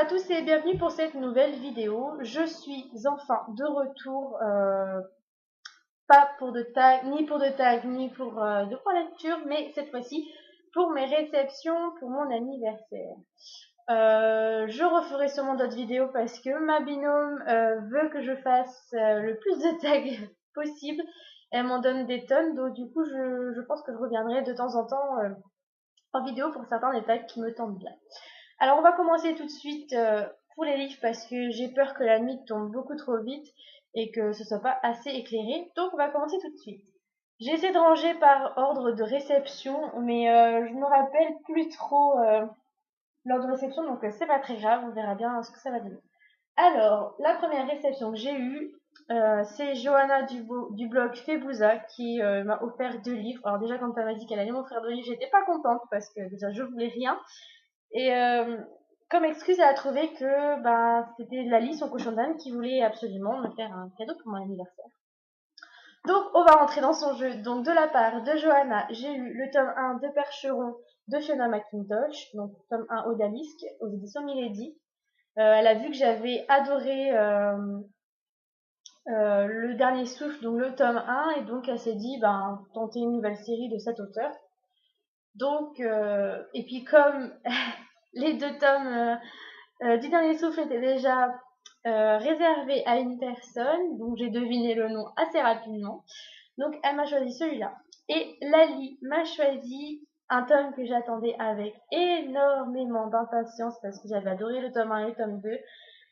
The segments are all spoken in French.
à tous et bienvenue pour cette nouvelle vidéo. Je suis enfin de retour, pas pour de tag, ni pour de cours lecture, mais cette fois-ci pour mes réceptions pour mon anniversaire. Je referai sûrement d'autres vidéos parce que ma binôme veut que je fasse le plus de tags possible. Elle m'en donne des tonnes, donc du coup je pense que je reviendrai de temps en temps en vidéo pour certains des tags qui me tentent bien. Alors on va commencer tout de suite pour les livres parce que j'ai peur que la nuit tombe beaucoup trop vite et que ce soit pas assez éclairé. Donc on va commencer tout de suite. J'ai essayé de ranger par ordre de réception, mais je me rappelle plus trop l'ordre de réception, donc c'est pas très grave, on verra bien ce que ça va donner. Alors, la première réception que j'ai eue, c'est Johanna du blog Febouza qui m'a offert 2 livres. Alors déjà quand elle m'a dit qu'elle allait m'offrir 2 livres, j'étais pas contente parce que déjà je voulais rien. Et comme excuse, elle a trouvé que c'était Lali, son cochon d'âne, qui voulait absolument me faire un cadeau pour mon anniversaire. Donc, on va rentrer dans son jeu. Donc, de la part de Johanna, j'ai eu le tome 1 de Percheron de Fiona McIntosh, donc tome 1 Odalisque, aux éditions Milady. Elle a vu que j'avais adoré Le Dernier Souffle, donc le tome 1, et donc elle s'est dit, tenter une nouvelle série de cet auteur. Donc, et puis comme les 2 tomes du Dernier Souffle étaient déjà réservés à une personne, donc j'ai deviné le nom assez rapidement. Donc elle m'a choisi celui-là. Et Lali m'a choisi un tome que j'attendais avec énormément d'impatience parce que j'avais adoré le tome 1 et le tome 2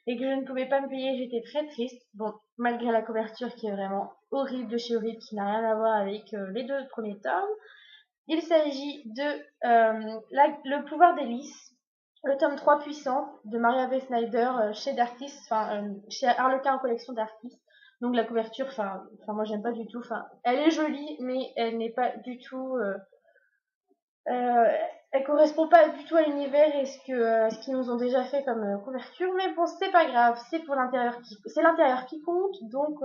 et que je ne pouvais pas me payer, j'étais très triste. Bon, malgré la couverture qui est vraiment horrible de chez Horrible, qui n'a rien à voir avec les 2 premiers tomes. Il s'agit de Le pouvoir d'Hélice, le tome 3 puissant de Maria V. Snyder chez Darkis, chez Harlequin en collection Darkis. Donc la couverture, moi j'aime pas du tout. Elle est jolie, mais elle n'est pas du tout. Elle correspond pas du tout à l'univers et ce qu'ils nous ont déjà fait comme couverture. Mais bon, c'est pas grave, c'est pour c'est l'intérieur qui compte. Donc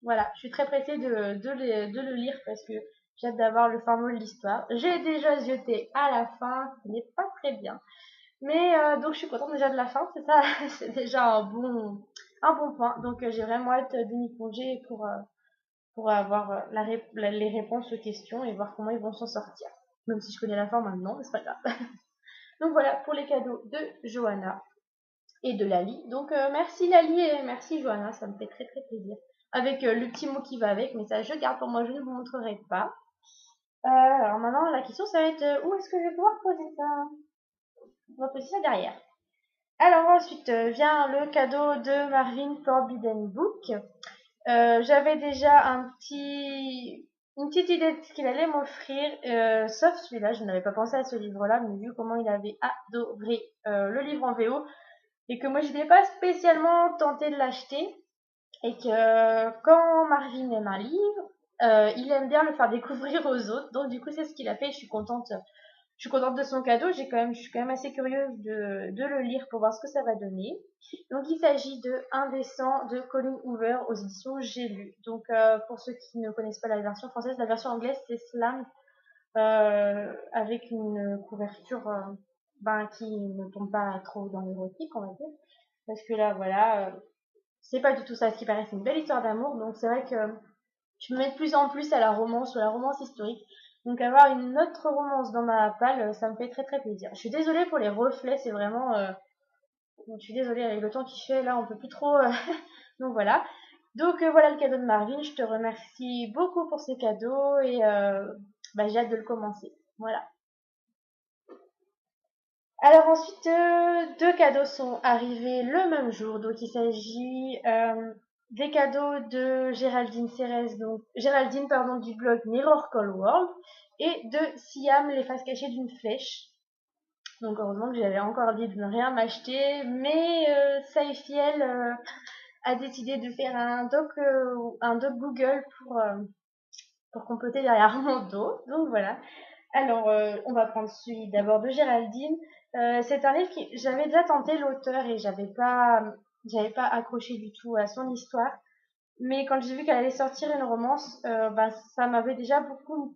voilà, je suis très pressée de le lire parce que j'ai hâte d'avoir le fin mot de l'histoire. J'ai déjà zioté à la fin, ce n'est pas très bien. Mais donc je suis contente déjà de la fin, c'est ça, c'est déjà un bon point. Donc j'ai vraiment hâte de m'y plonger pour avoir les réponses aux questions et voir comment ils vont s'en sortir. Même si je connais la fin maintenant, mais c'est pas grave. Donc voilà pour les cadeaux de Johanna et de Lali. Donc merci Lali et merci Johanna, ça me fait très très plaisir. Avec le petit mot qui va avec, mais ça je garde pour moi, je ne vous montrerai pas. Alors maintenant la question ça va être où est-ce que je vais pouvoir poser ça? On va poser ça derrière. Alors ensuite vient le cadeau de Marvin Forbidden Book. J'avais déjà une petite idée de ce qu'il allait m'offrir, sauf celui-là, je n'avais pas pensé à ce livre-là, mais vu comment il avait adoré le livre en VO, et que moi je n'étais pas spécialement tentée de l'acheter, et que quand Marvin aime un livre, il aime bien le faire découvrir aux autres, donc du coup c'est ce qu'il a fait, je suis contente de son cadeau, je suis quand même assez curieuse de le lire pour voir ce que ça va donner. Donc il s'agit de Indécent de Colin Hoover aux éditions J'ai lu. Donc pour ceux qui ne connaissent pas la version française, la version anglaise c'est Slam avec une couverture qui ne tombe pas trop dans l'érotique on va dire. Parce que là voilà, c'est pas du tout ça, ce qui paraît c'est une belle histoire d'amour, donc c'est vrai que je me mets de plus en plus à la romance ou à la romance historique. Donc avoir une autre romance dans ma palle, ça me fait très très plaisir. Je suis désolée pour les reflets, c'est vraiment... je suis désolée avec le temps qui fait, là on peut plus trop... Donc voilà. Donc voilà le cadeau de Marvin, je te remercie beaucoup pour ces cadeaux et j'ai hâte de le commencer. Voilà. Alors ensuite, 2 cadeaux sont arrivés le même jour, donc il s'agit des cadeaux de Géraldine Cérès, donc Géraldine du blog Mirror Call World, et de Siam, les faces cachées d'une flèche. Donc heureusement que j'avais encore dit de ne rien m'acheter, mais Saifiel a décidé de faire un doc Google pour comploter derrière mon dos. Donc voilà. Alors on va prendre celui d'abord de Géraldine. C'est un livre qui j'avais déjà tenté l'auteur et j'avais pas accroché du tout à son histoire. Mais quand j'ai vu qu'elle allait sortir une romance, ça m'avait déjà beaucoup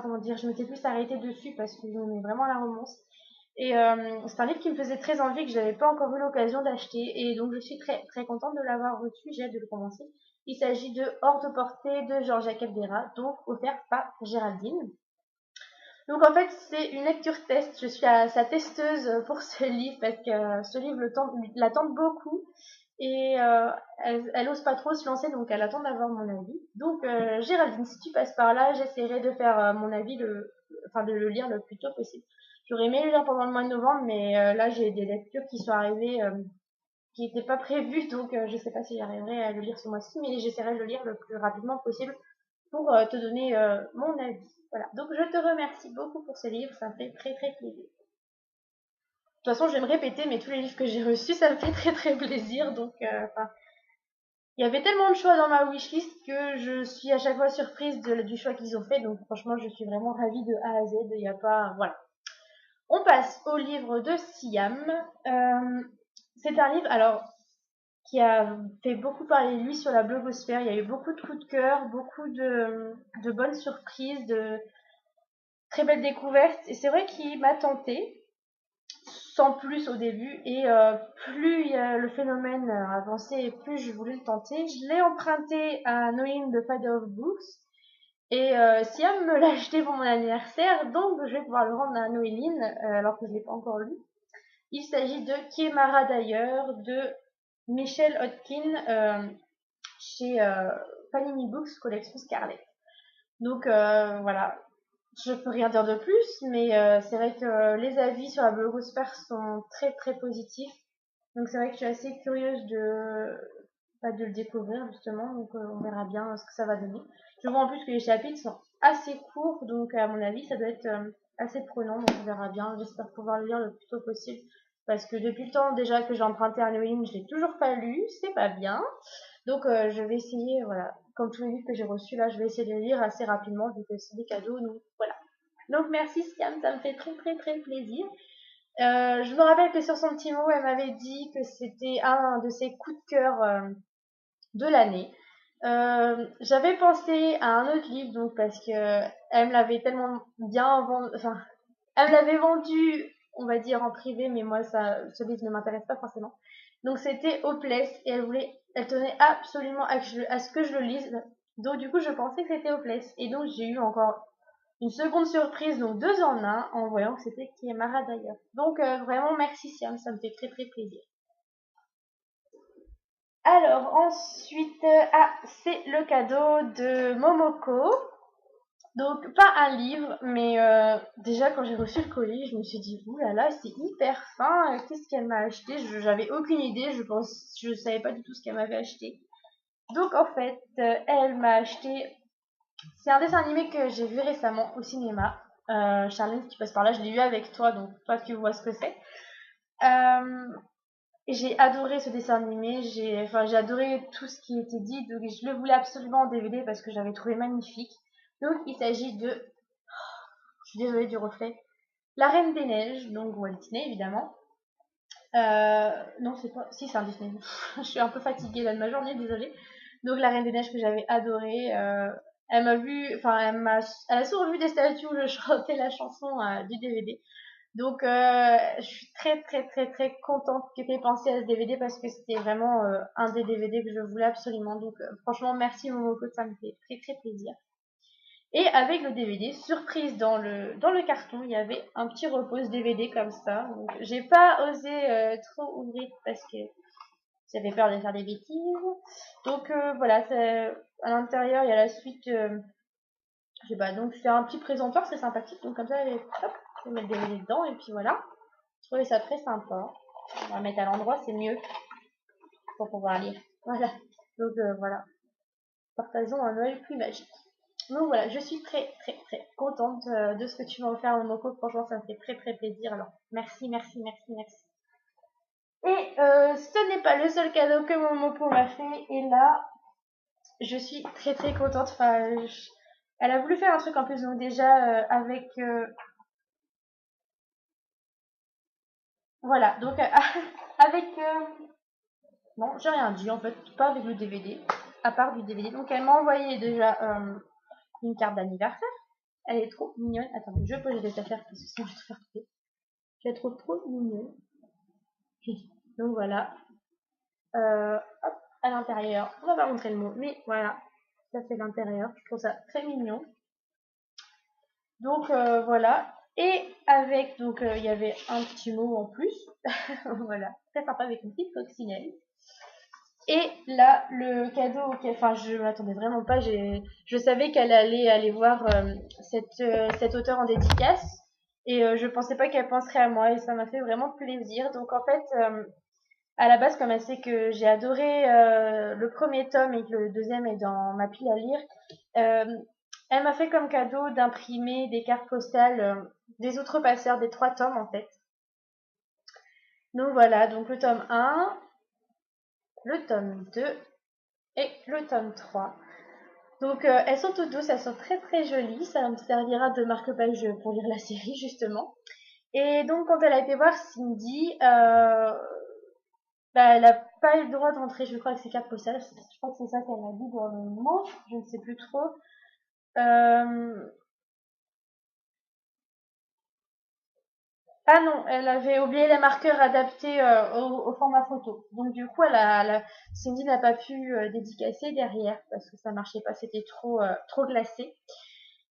comment dire, je m'étais plus arrêtée dessus parce que j'aimais vraiment la romance. Et c'est un livre qui me faisait très envie, que je n'avais pas encore eu l'occasion d'acheter. Et donc je suis très, très contente de l'avoir reçu, j'ai hâte de le commencer. Il s'agit de Hors de portée de Georgia Cabrera, donc offert par Géraldine. Donc en fait, c'est une lecture test. Je suis sa testeuse pour ce livre parce que ce livre la tente beaucoup et elle ose pas trop se lancer, donc elle attend d'avoir mon avis. Donc Géraldine, si tu passes par là, j'essaierai de faire mon avis, enfin de le lire le plus tôt possible. J'aurais aimé le lire pendant le mois de novembre, mais là j'ai des lectures qui sont arrivées qui n'étaient pas prévues, donc je sais pas si j'arriverai à le lire ce mois-ci, mais j'essaierai de le lire le plus rapidement possible pour te donner mon avis. Voilà. Donc je te remercie beaucoup pour ce livre, ça me fait très très plaisir. De toute façon, je vais me répéter, mais tous les livres que j'ai reçus, ça me fait très très plaisir. Donc, il y avait tellement de choix dans ma wishlist que je suis à chaque fois surprise du choix qu'ils ont fait. Donc, franchement, je suis vraiment ravie de A à Z. Il n'y a pas, voilà. On passe au livre de Siam. C'est un livre, alors, qui a fait beaucoup parler de lui sur la blogosphère. Il y a eu beaucoup de coups de cœur, beaucoup de bonnes surprises, de très belles découvertes. Et c'est vrai qu'il m'a tenté, sans plus au début. Et plus le phénomène avançait et plus je voulais le tenter. Je l'ai emprunté à Noémie de Father of Books. Et Siam me l'a acheté pour mon anniversaire, donc je vais pouvoir le rendre à Noéline, alors que je ne l'ai pas encore lu. Il s'agit de Kiemara d'ailleurs, de Michel Hodkin, chez Panini Books, collection Scarlet. Donc voilà, je peux rien dire de plus, mais c'est vrai que les avis sur la blogosphère sont très très positifs. Donc c'est vrai que je suis assez curieuse de le découvrir justement, donc on verra bien ce que ça va donner. Je vois en plus que les chapitres sont assez courts, donc à mon avis ça doit être assez prenant, donc on verra bien. J'espère pouvoir le lire le plus tôt possible, parce que depuis le temps déjà que j'ai emprunté un Halloween, je l'ai toujours pas lu, c'est pas bien. Donc je vais essayer, voilà, comme tous les livres que j'ai reçus là, je vais essayer de les lire assez rapidement, vu que c'est des cadeaux, donc voilà. Donc merci Siam, ça me fait très très très plaisir. Je me rappelle que sur son petit mot, elle m'avait dit que c'était un de ses coups de cœur de l'année. J'avais pensé à un autre livre, donc parce que elle me l'avait tellement bien vendu, enfin, elle me l'avait vendu, on va dire en privé, mais moi ce livre ne m'intéresse pas forcément. Donc c'était Hopeless et elle tenait absolument à ce que je le lise. Donc du coup je pensais que c'était Hopeless et donc j'ai eu encore une seconde surprise, donc 2 en 1, en voyant que c'était Kiemara d'ailleurs. Donc vraiment merci Siam, ça me fait très très plaisir. Alors ensuite, c'est le cadeau de Momoko. Donc pas un livre, mais déjà quand j'ai reçu le colis, je me suis dit ouh là là, c'est hyper fin. Qu'est-ce qu'elle m'a acheté? J'avais aucune idée. Je savais pas du tout ce qu'elle m'avait acheté. Donc en fait, elle m'a acheté. C'est un dessin animé que j'ai vu récemment au cinéma. Charlène, qui passe par là, je l'ai vu avec toi, donc toi tu vois ce que c'est. J'ai adoré ce dessin animé, j'ai adoré tout ce qui était dit, donc je le voulais absolument en DVD parce que j'avais trouvé magnifique. Donc il s'agit de, je suis désolée du reflet, La Reine des Neiges, donc Walt Disney évidemment. Non c'est pas, si c'est un Disney, je suis un peu fatiguée là de ma journée, désolée. Donc La Reine des Neiges que j'avais adoré, elle m'a vu, enfin elle a souvent vu des statues où je chantais la chanson du DVD. Donc je suis très très très très contente que tu aies pensé à ce DVD parce que c'était vraiment un des DVD que je voulais absolument. Donc franchement merci Momoko, ça me fait très très plaisir. Et avec le DVD, surprise dans le carton, il y avait un petit repose DVD comme ça. Donc j'ai pas osé trop ouvrir parce que j'avais peur de faire des bêtises. Donc voilà, à l'intérieur il y a la suite. Je sais pas, donc c'est un petit présentoir, c'est sympathique. Donc comme ça, hop, je vais mettre le DVD dedans et puis voilà. Je trouvais ça très sympa. On va mettre à l'endroit, c'est mieux pour pouvoir lire. Voilà. Donc voilà. Partageons un Noël plus magique. Donc voilà, je suis très très très contente de ce que tu vas me faire, Momoko. Franchement, ça me fait très très plaisir. Alors, merci, merci, merci, merci. Et ce n'est pas le seul cadeau que Momoko m'a fait. Et là, je suis très très contente. Enfin, elle a voulu faire un truc en plus, donc déjà avec... voilà, donc avec... non, j'ai rien dit en fait, pas avec le DVD, à part du DVD. Donc elle m'a envoyé déjà une carte d'anniversaire. Elle est trop mignonne. Attendez, je vais poser des affaires parce que sinon je vais te faire couper. Je la trouve trop mignonne. Donc voilà. Hop, à l'intérieur, on va pas montrer le mot, mais voilà, ça c'est l'intérieur. Je trouve ça très mignon. Donc voilà. Et avec, donc il y avait un petit mot en plus. Voilà, très sympa avec une petite coccinelle. Et là, le cadeau, enfin, je m'attendais vraiment pas. Je savais qu'elle allait aller voir cette auteure en dédicace. Et je pensais pas qu'elle penserait à moi. Et ça m'a fait vraiment plaisir. Donc en fait, à la base, comme elle sait que j'ai adoré le premier tome et que le deuxième est dans ma pile à lire, euh, elle m'a fait comme cadeau d'imprimer des cartes postales des autres passeurs des 3 tomes en fait. Donc voilà, donc le tome 1, le tome 2 et le tome 3. Donc elles sont toutes douces, elles sont très très jolies, ça me servira de marque-page pour lire la série justement. Et donc quand elle a été voir Cindy, bah, elle a pas eu le droit de rentrer, je crois, avec ses cartes postales. Je crois que c'est ça qu'elle m'a dit dans le manche, je ne sais plus trop. Euh, Ah non, elle avait oublié les marqueurs adaptés au format photo. Donc du coup, Cindy n'a pas pu dédicacer derrière parce que ça marchait pas, c'était trop glacé.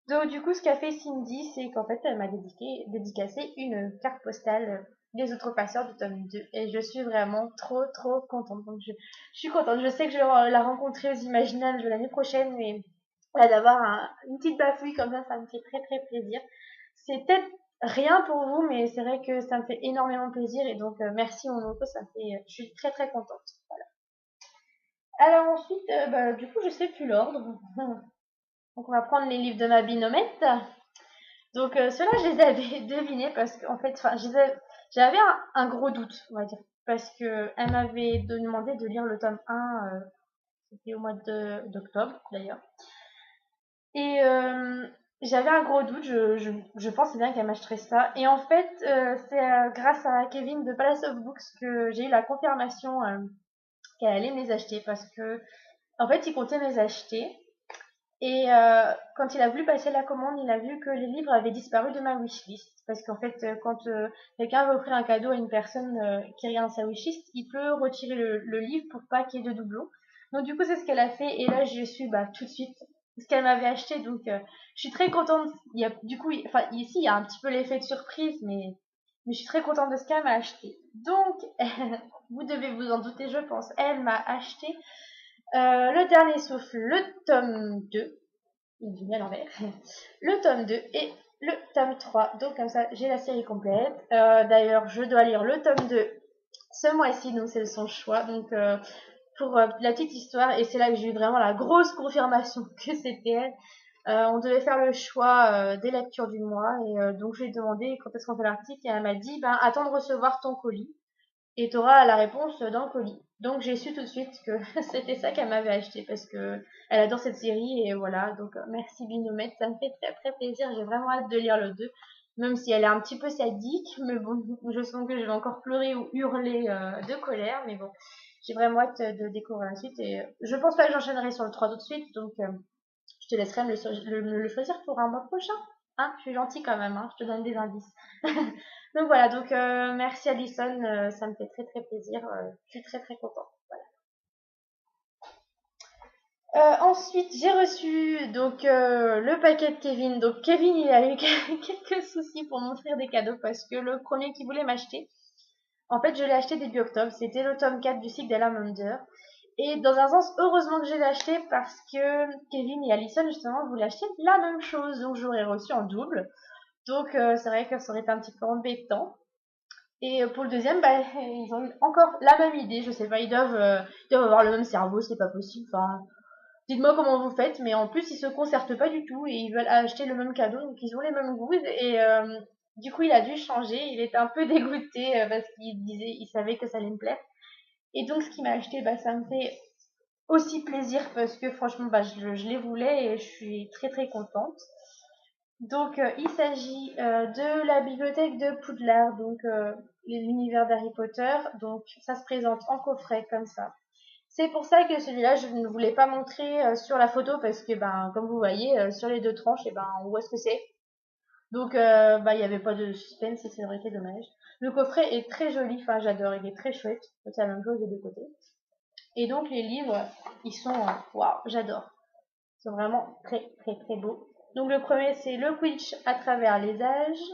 Donc du coup, ce qu'a fait Cindy, c'est qu'en fait, elle m'a dédicacé une carte postale des autres passeurs du tome 2. Et je suis vraiment trop contente. Donc je suis contente. Je sais que je vais la rencontrer aux Imaginales de l'année prochaine, mais là, d'avoir une petite bafouille comme ça me fait très plaisir. C'est peut-être rien pour vous, mais c'est vrai que ça me fait énormément plaisir. Et donc, merci Monoko, je suis très contente. Voilà. Alors ensuite, bah, du coup, je sais plus l'ordre. Donc on va prendre les livres de ma binomette. Donc ceux-là, je les avais devinés parce qu'en fait, enfin, j'avais un gros doute, on va dire, parce que elle m'avait demandé de lire le tome 1, c'était au mois d'octobre d'ailleurs. Et j'avais un gros doute, je pensais bien qu'elle m'achèterait ça. Et en fait, c'est grâce à Kevin de Palace of Books que j'ai eu la confirmation qu'elle allait me les acheter parce que, en fait, il comptait me les acheter. Et quand il a voulu passer la commande, il a vu que les livres avaient disparu de ma wishlist. Parce qu'en fait, quand quelqu'un veut offrir un cadeau à une personne qui regarde sa wishlist, il peut retirer le livre pour pas qu'il y ait de doublons. Donc du coup, c'est ce qu'elle a fait. Et là, je suis tout de suite ce qu'elle m'avait acheté. Donc je suis très contente. Du coup, enfin ici, il y a un petit peu l'effet de surprise, mais je suis très contente de ce qu'elle m'a acheté. Donc, vous devez vous en douter, je pense. Elle m'a acheté le dernier souffle, le tome 2, il est mis à l'envers, le tome 2 et le tome 3. Donc comme ça, j'ai la série complète. D'ailleurs, je dois lire le tome 2 ce mois-ci, donc c'est son choix. Donc pour la petite histoire, et c'est là que j'ai eu vraiment la grosse confirmation que c'était elle. On devait faire le choix des lectures du mois, et donc je lui ai demandé quand est-ce qu'on fait l'article, et elle m'a dit, ben attends de recevoir ton colis et tu auras la réponse dans le colis. Donc j'ai su tout de suite que c'était ça qu'elle m'avait acheté parce que elle adore cette série et voilà. Donc merci Binomètre, ça me fait très plaisir. J'ai vraiment hâte de lire le 2, même si elle est un petit peu sadique, mais bon, je sens que je vais encore pleurer ou hurler de colère, mais bon, j'ai vraiment hâte de découvrir la suite et je pense pas que j'enchaînerai sur le 3 tout de suite, donc je te laisserai me le choisir pour un mois prochain. Hein, je suis gentille quand même, hein, je te donne des indices. Donc voilà, donc merci Alison, ça me fait très plaisir, je suis très contente. Voilà. Ensuite, j'ai reçu donc le paquet de Kevin. Donc Kevin, il a eu quelques soucis pour m'offrir des cadeaux parce que le premier qu'il voulait m'acheter, en fait, je l'ai acheté début octobre. C'était le tome 4 du cycle d'Alamander. Et dans un sens, heureusement que je l'ai acheté parce que Kevin et Alison, justement, voulaient acheter la même chose. Donc j'aurais reçu en double. Donc c'est vrai que ça aurait été un petit peu embêtant. Et pour le deuxième, bah, ils ont eu encore la même idée. Je sais pas, ils doivent avoir le même cerveau, c'est pas possible. Enfin, dites-moi comment vous faites, mais en plus ils se concertent pas du tout et ils veulent acheter le même cadeau, donc ils ont les mêmes goûts. Et du coup, il a dû changer. Il était un peu dégoûté parce il savait que ça allait me plaire. Et donc, ce qu'il m'a acheté, bah, ça me fait aussi plaisir parce que franchement, bah, je les voulais et je suis très contente. Donc, il s'agit de la bibliothèque de Poudlard, donc l'univers d'Harry Potter. Donc, ça se présente en coffret comme ça. C'est pour ça que celui-là, je ne voulais pas montrer sur la photo parce que, ben, comme vous voyez, sur les deux tranches, et ben, où est-ce que c'est? Donc, il n'y avait pas de suspense et c'est vrai que c'est dommage. Le coffret est très joli, enfin j'adore, il est très chouette. C'est la même chose des deux côtés. Et donc les livres, ils sont, waouh, j'adore. Ils sont vraiment très très très beaux. Donc le premier c'est le Quidditch à travers les âges.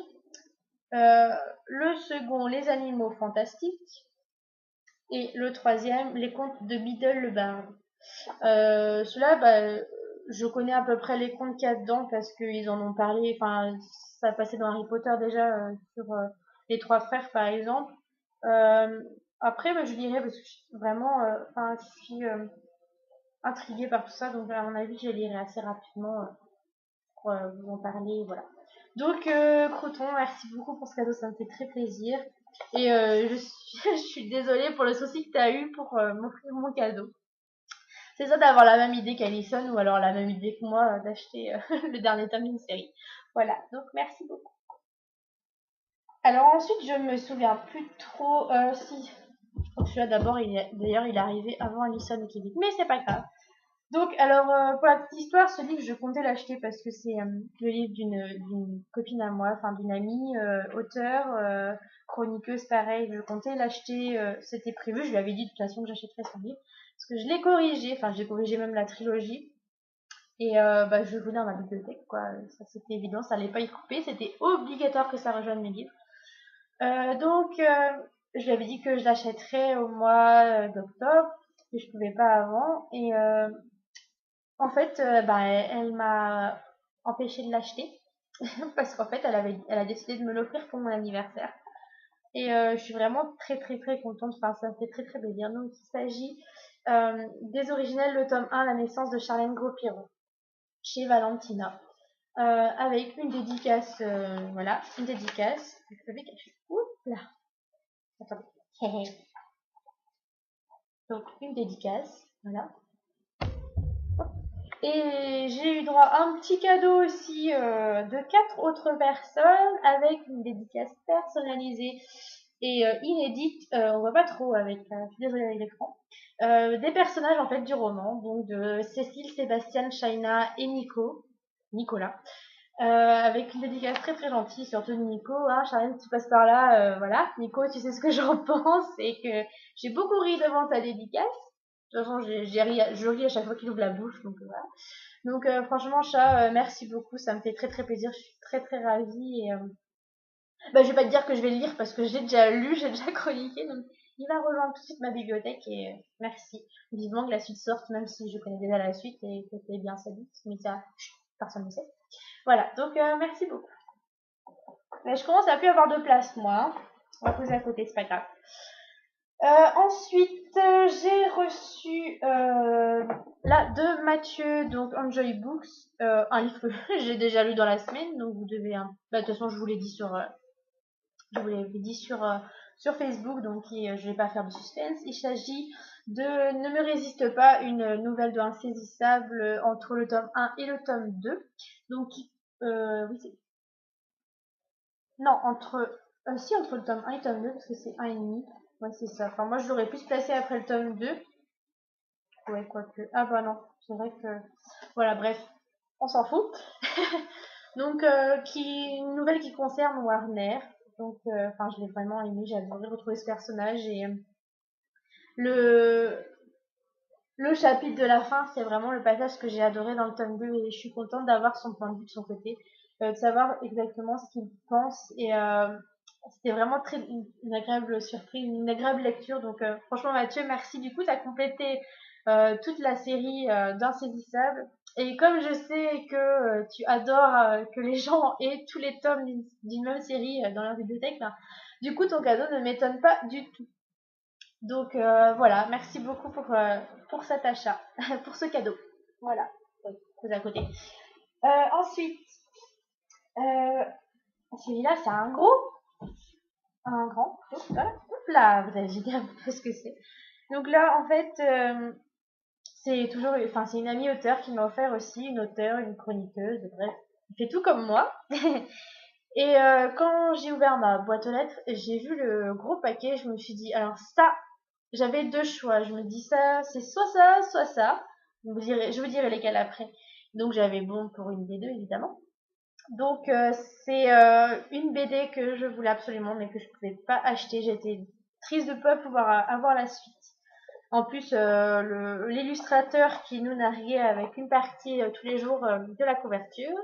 Le second, les animaux fantastiques. Et le troisième, les contes de Biddle le barde. Ceux-là, je connais à peu près les contes qu'il y a dedans parce qu'ils en ont parlé. Enfin, ça passait dans Harry Potter déjà sur les trois frères par exemple. Euh, Après, je lirai parce que je suis vraiment, je suis intriguée par tout ça, donc à mon avis, je lirai assez rapidement pour vous en parler, voilà. Donc, Croton, merci beaucoup pour ce cadeau, ça me fait très plaisir. Et je suis désolée pour le souci que tu as eu pour m'offrir mon cadeau. C'est ça d'avoir la même idée qu'Alison ou alors la même idée que moi d'acheter le dernier tome d'une série. Voilà, donc merci beaucoup. Alors ensuite, je me souviens plus trop. Si, je crois que celui-là d'abord, d'ailleurs, il est arrivé avant Alison et Kevin, mais c'est pas grave. Donc, alors, pour la petite histoire, ce livre, je comptais l'acheter parce que c'est le livre d'une copine à moi, enfin d'une amie, auteure, chroniqueuse, pareil. Je comptais l'acheter, c'était prévu. Je lui avais dit de toute façon que j'achèterais son livre parce que je l'ai corrigé, enfin j'ai corrigé même la trilogie. Et je voulais dans ma bibliothèque, quoi. Ça c'était évident, ça allait pas y couper. C'était obligatoire que ça rejoigne mes livres. Je lui avais dit que je l'achèterais au mois d'octobre, que je pouvais pas avant. Et en fait, elle m'a empêché de l'acheter parce qu'en fait, elle a décidé de me l'offrir pour mon anniversaire. Et je suis vraiment très très très contente. Enfin, ça me fait très très plaisir. Donc, il s'agit des originels, le tome 1, La naissance de Charlène Gros-Piron, chez Valentina, avec une dédicace. Voilà, une dédicace. Vous savez quelque chose. Ouh là, attendez. Donc, une dédicace. Voilà. Et j'ai eu droit à un petit cadeau aussi de 4 autres personnes avec une dédicace personnalisée et inédite. On voit pas trop avec, je suis désolée avec l'écran. Des personnages en fait du roman, donc de Cécile, Sébastien, Shaina et Nicolas. Avec une dédicace très très gentille, surtout de Nico, hein, Charlène, tu passes par là, voilà. Nico, tu sais ce que j'en pense et que j'ai beaucoup ri devant ta dédicace. De toute façon, je ris à chaque fois qu'il ouvre la bouche, donc voilà. Donc franchement, chat, merci beaucoup, ça me fait très très plaisir, je suis très très ravie et je vais pas te dire que je vais le lire parce que j'ai déjà lu, j'ai déjà chroniqué, donc il va rejoindre tout de suite ma bibliothèque et merci. Vivement que la suite sorte, même si je connais déjà la suite et que c'est bien sa vie, mais ça, personne ne sait. Voilà, donc merci beaucoup. Là, je commence à plus avoir de place, moi. Hein. On va poser à côté, c'est pas grave. Ensuite, j'ai reçu là de Mathieu, donc Enjoy Books, un livre que j'ai déjà lu dans la semaine, donc vous devez. De toute façon, je vous l'ai dit sur Facebook, donc je vais pas faire de suspense. Il s'agit de Ne me résiste pas, une nouvelle de Insaisissable entre le tome 1 et le tome 2. Donc, oui, c'est. Non, entre le tome 1 et le tome 2, parce que c'est 1,5. Ouais, c'est ça. Enfin, moi, je l'aurais plus placé après le tome 2. Ouais, quoique. Ah bah non, c'est vrai que... Voilà, bref, on s'en fout. Donc, une nouvelle qui concerne Warner. Donc, je l'ai vraiment aimé, j'ai adoré retrouver ce personnage. Et le, le chapitre de la fin, c'est vraiment le passage que j'ai adoré dans le tome 2. Et je suis contente d'avoir son point de vue de son côté, de savoir exactement ce qu'il pense. Et c'était vraiment une agréable surprise, une agréable lecture. Donc, franchement, Mathieu, merci. Du coup, tu as complété toute la série d'Insaisissable. Et comme je sais que tu adores que les gens aient tous les tomes d'une même série dans leur bibliothèque, du coup, ton cadeau ne m'étonne pas du tout. Donc, voilà, merci beaucoup pour cet achat, pour ce cadeau. Voilà, à côté. Ensuite, celui-là, c'est un grand. Voilà. Hop là, vous avez dit un peu ce que c'est. Donc là, en fait, c'est une amie auteure qui m'a offert aussi une auteure, une chroniqueuse, bref, elle fait tout comme moi. Et quand j'ai ouvert ma boîte aux lettres, j'ai vu le gros paquet, je me suis dit, alors ça, j'avais deux choix. Je me dis ça, c'est soit ça, soit ça. Je vous dirai lesquels après. Donc j'avais bon pour une des deux, évidemment. Donc c'est une BD que je voulais absolument mais que je pouvais pas acheter. J'étais triste de ne pas pouvoir avoir la suite. En plus, l'illustrateur qui nous narguait avec une partie tous les jours de la couverture.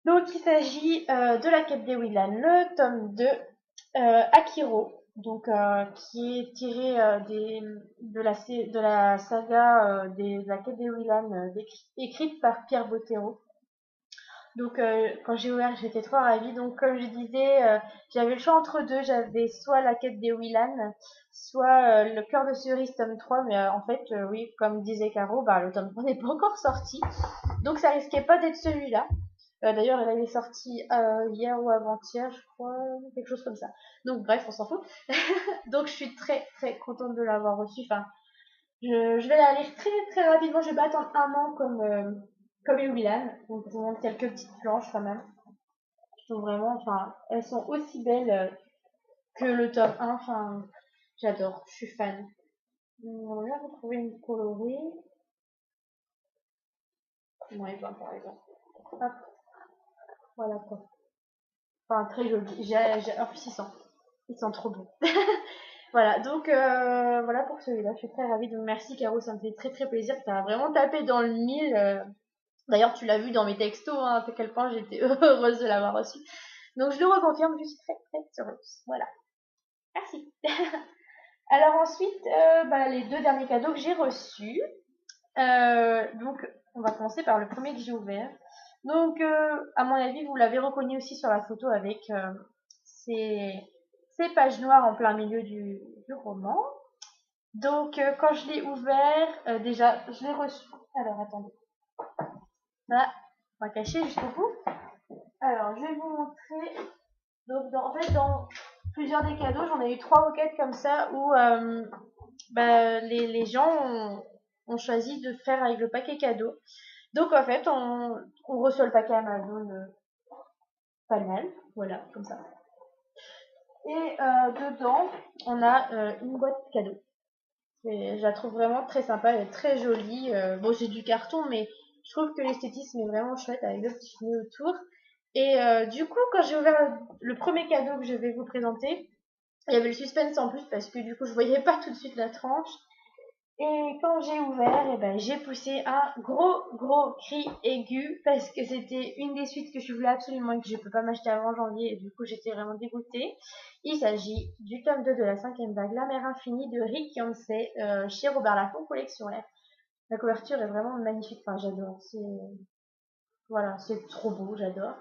Donc il s'agit de la quête des Willan, le tome 2, Akiro, donc qui est tiré de la saga de la quête des Willan écrite par Pierre Bottero. Donc quand j'ai ouvert, j'étais trop ravie. Donc comme je disais, j'avais le choix entre deux. J'avais soit la quête des Willan, soit le cœur de cerise tome 3. Mais en fait, oui, comme disait Caro, bah, le tome 3 n'est pas encore sorti. Donc ça risquait pas d'être celui-là. D'ailleurs, il est sorti hier ou avant-hier, je crois, quelque chose comme ça. Donc bref, on s'en fout. Donc je suis très très contente de l'avoir reçu. Enfin, je vais la lire très très rapidement. Je vais pas attendre un an comme les Willan. Donc je vous montre quelques petites planches quand même. Qui sont vraiment, enfin, elles sont aussi belles que le tome 1. Enfin, j'adore, je suis fan. On va bien retrouver une colorée. Ouais, ben, par exemple. Hop, voilà quoi. Enfin, très joli. En plus, ils sont trop beaux. Voilà, donc voilà pour celui-là. Je suis très ravie. Donc merci Caro, ça me fait très très plaisir. Ça a vraiment tapé dans le mille. D'ailleurs, tu l'as vu dans mes textos, hein, à quel point j'étais heureuse de l'avoir reçu. Donc je le reconfirme, je suis très très heureuse. Voilà, merci. Alors ensuite, les deux derniers cadeaux que j'ai reçus. Donc on va commencer par le premier que j'ai ouvert. Donc à mon avis, vous l'avez reconnu aussi sur la photo avec ces pages noires en plein milieu du roman. Donc quand je l'ai ouvert, déjà je l'ai reçu. Alors attendez. Là, on va cacher jusqu'au bout. Alors je vais vous montrer. Donc en fait dans plusieurs des cadeaux, j'en ai eu 3 ou 4 comme ça où les gens ont choisi de faire avec le paquet cadeau. Donc en fait on reçoit le paquet Amazon banal, voilà, comme ça. Et dedans on a une boîte cadeau. Je la trouve vraiment très sympa, elle est très jolie. Bon, j'ai du carton, mais je trouve que l'esthétisme est vraiment chouette avec le petit fini autour. Et du coup, quand j'ai ouvert le premier cadeau que je vais vous présenter, il y avait le suspense en plus parce que du coup, je voyais pas tout de suite la tranche. Et quand j'ai ouvert, eh ben, j'ai poussé un gros cri aigu parce que c'était une des suites que je voulais absolument et que je peux pas m'acheter avant janvier et du coup j'étais vraiment dégoûtée. Il s'agit du tome 2 de la 5e vague, La mer infinie de Rick Yancey chez Robert Laffont Collection R. La couverture est vraiment magnifique, enfin j'adore, voilà, c'est trop beau, j'adore.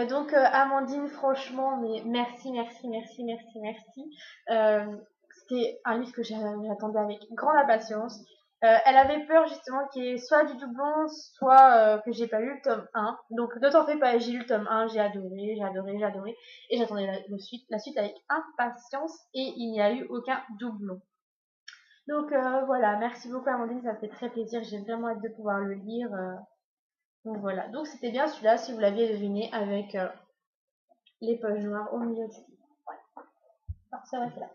Donc Amandine, franchement, mais merci. C'était un livre que j'attendais avec grande impatience. Elle avait peur justement qu'il y ait soit du doublon, soit que j'ai pas lu le tome 1. Donc ne t'en fais pas, j'ai lu le tome 1, j'ai adoré. Et j'attendais la suite avec impatience et il n'y a eu aucun doublon. Donc voilà, merci beaucoup Amandine, ça me fait très plaisir. J'ai vraiment hâte de pouvoir le lire. Donc voilà, donc c'était bien celui-là si vous l'aviez deviné avec les pages noires au milieu du livre. Voilà. Alors, c'est vrai que là.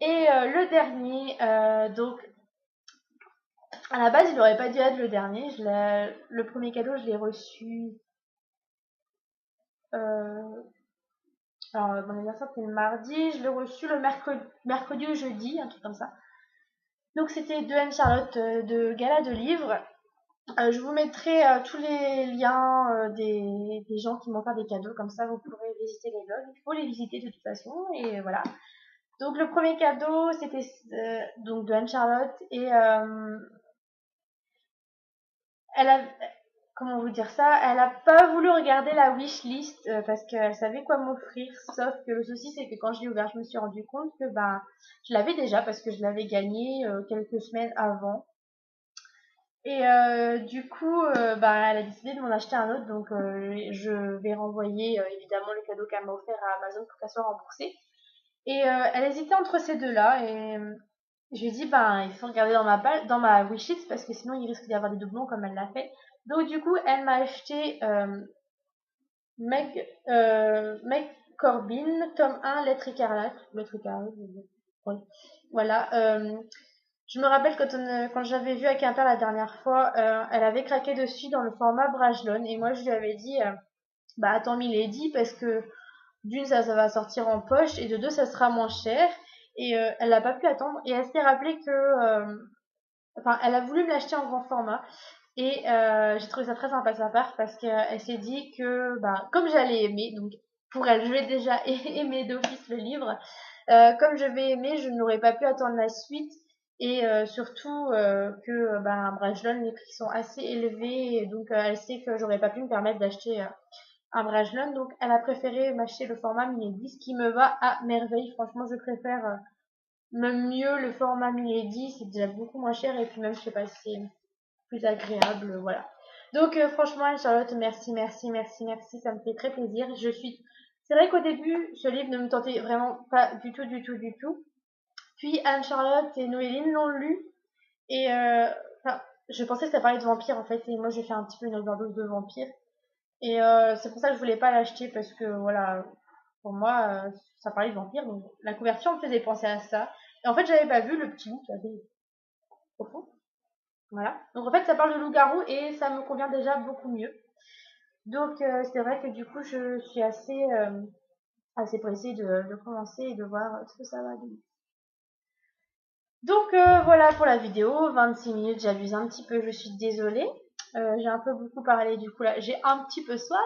Et le dernier, donc à la base il n'aurait pas dû être le dernier. Le premier cadeau je l'ai reçu. Alors mon anniversaire c'était le mardi, je l'ai reçu le mercredi ou jeudi, un truc comme ça. Donc c'était de Anne-Charlotte de Gala de Livres. Je vous mettrai tous les liens des gens qui m'ont fait des cadeaux, comme ça vous pourrez visiter les blogs. Il faut les visiter de toute façon, et voilà. Donc le premier cadeau, c'était donc de Anne-Charlotte, et elle a, comment vous dire ça, elle a pas voulu regarder la wishlist parce qu'elle savait quoi m'offrir, sauf que le souci c'est que quand je l'ai ouvert, je me suis rendu compte que je l'avais déjà parce que je l'avais gagné quelques semaines avant. Et du coup, elle a décidé de m'en acheter un autre, donc je vais renvoyer évidemment le cadeau qu'elle m'a offert à Amazon pour qu'elle soit remboursée. Et elle hésitait entre ces deux-là, et je lui ai dit, il faut regarder dans ma wishlist parce que sinon il risque d'y avoir des doublons comme elle l'a fait. Donc du coup, elle m'a acheté Meg Corbin, tome 1, Lettre écarlate. Oui. Voilà. Je me rappelle quand j'avais vu à Quimper la dernière fois, elle avait craqué dessus dans le format Brajlon et moi je lui avais dit bah attends Milady parce que d'une ça va sortir en poche et de deux ça sera moins cher et elle n'a pas pu attendre et elle s'est rappelé que enfin elle a voulu me l'acheter en grand format et j'ai trouvé ça très sympa de sa part parce qu'elle s'est dit que bah comme j'allais aimer, donc pour elle je vais déjà aimer d'office le livre, comme je vais aimer je n'aurais pas pu attendre la suite et surtout que bah, à Brajlon les prix sont assez élevés et donc elle sait que j'aurais pas pu me permettre d'acheter un Brajlon, donc elle a préféré m'acheter le format Milady, ce qui me va à merveille. Franchement je préfère même mieux le format Milady, c'est déjà beaucoup moins cher et puis même je sais pas si c'est plus agréable, voilà. Donc franchement Anne-Charlotte, merci, merci, merci, merci, ça me fait très plaisir. C'est vrai qu'au début ce livre ne me tentait vraiment pas du tout, du tout, du tout. Puis Anne-Charlotte et Noéline l'ont lu et enfin, je pensais que ça parlait de vampires en fait et moi j'ai fait un petit peu une overdose de vampires et c'est pour ça que je voulais pas l'acheter parce que voilà, pour moi ça parlait de vampires donc la couverture me faisait penser à ça et en fait j'avais pas vu le petit loup qu'il y avait au fond. Voilà. Donc en fait, ça parle de loup-garou et ça me convient déjà beaucoup mieux. Donc c'est vrai que du coup, je suis assez pressée de commencer et de voir ce que ça va donner. Donc voilà pour la vidéo, 26 minutes, j'abuse un petit peu, je suis désolée. J'ai un peu beaucoup parlé du coup là, j'ai un petit peu soif,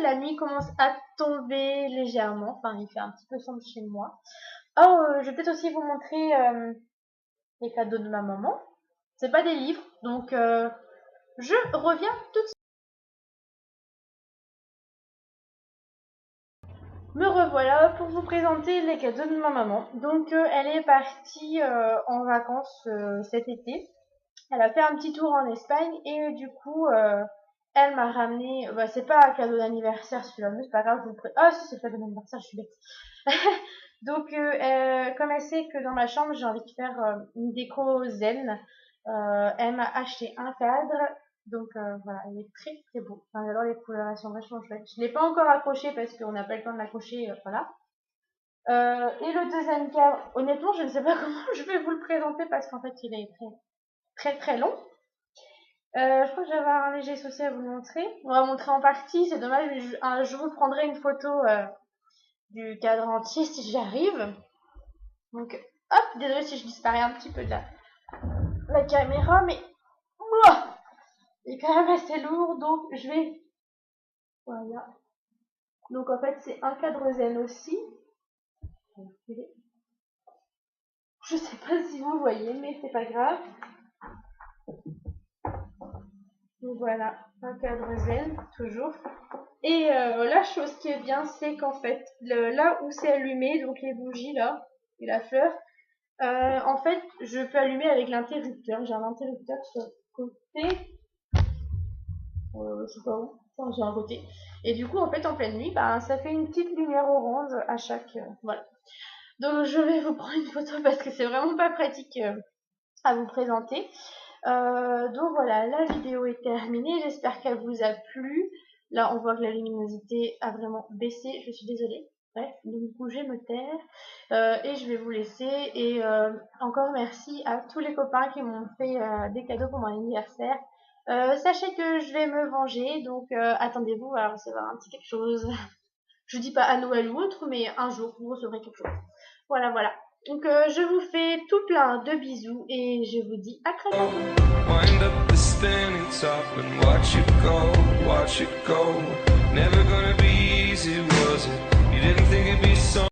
la nuit commence à tomber légèrement, enfin il fait un petit peu sombre chez moi. Oh, je vais peut-être aussi vous montrer les cadeaux de ma maman. C'est pas des livres, donc je reviens tout de suite. Me revoilà pour vous présenter les cadeaux de ma maman. Donc elle est partie en vacances cet été. Elle a fait un petit tour en Espagne et du coup elle m'a ramené. Bah, c'est pas un cadeau d'anniversaire celui-là, mais c'est pas grave. Ah si c'est le cadeau d'anniversaire, je suis bête. Donc comme elle sait que dans ma chambre j'ai envie de faire une déco zen, elle m'a acheté un cadre. Donc voilà, il est très très beau. Enfin, j'adore les couleurs, elles sont vachement chouettes. Je ne l'ai pas encore accroché parce qu'on n'a pas le temps de l'accrocher, voilà. Et le deuxième cadre, honnêtement, je ne sais pas comment je vais vous le présenter parce qu'en fait, il est très très très long. Je crois que j'avais un léger souci à vous montrer. On va montrer en partie, c'est dommage, mais je vous prendrai une photo du cadre entier si j'y arrive. Donc, hop, désolée si je disparais un petit peu de la caméra, mais ouah, il est quand même assez lourd, donc je vais... Voilà. Donc en fait, c'est un cadre zen aussi. Je sais pas si vous voyez, mais c'est pas grave. Donc voilà, un cadre zen, toujours. Et la chose qui est bien, c'est qu'en fait, là où c'est allumé, donc les bougies là, et la fleur, en fait, je peux allumer avec l'interrupteur. J'ai un interrupteur sur le côté. Je sais pas où. Enfin, j'ai un côté. Et du coup, en fait, en pleine nuit, bah, ça fait une petite lumière orange à chaque... voilà. Donc, je vais vous prendre une photo parce que c'est vraiment pas pratique à vous présenter. Donc voilà, la vidéo est terminée. J'espère qu'elle vous a plu. Là, on voit que la luminosité a vraiment baissé. Je suis désolée. Bref, donc du coup, je vais me taire et je vais vous laisser. Et encore merci à tous les copains qui m'ont fait des cadeaux pour mon anniversaire. Sachez que je vais me venger, donc attendez-vous à recevoir un petit quelque chose. Je dis pas à Noël ou autre, mais un jour vous recevrez quelque chose. Voilà, voilà. Donc je vous fais tout plein de bisous et je vous dis à très bientôt. Wind up the spinning top and watch it go, watch it go. Never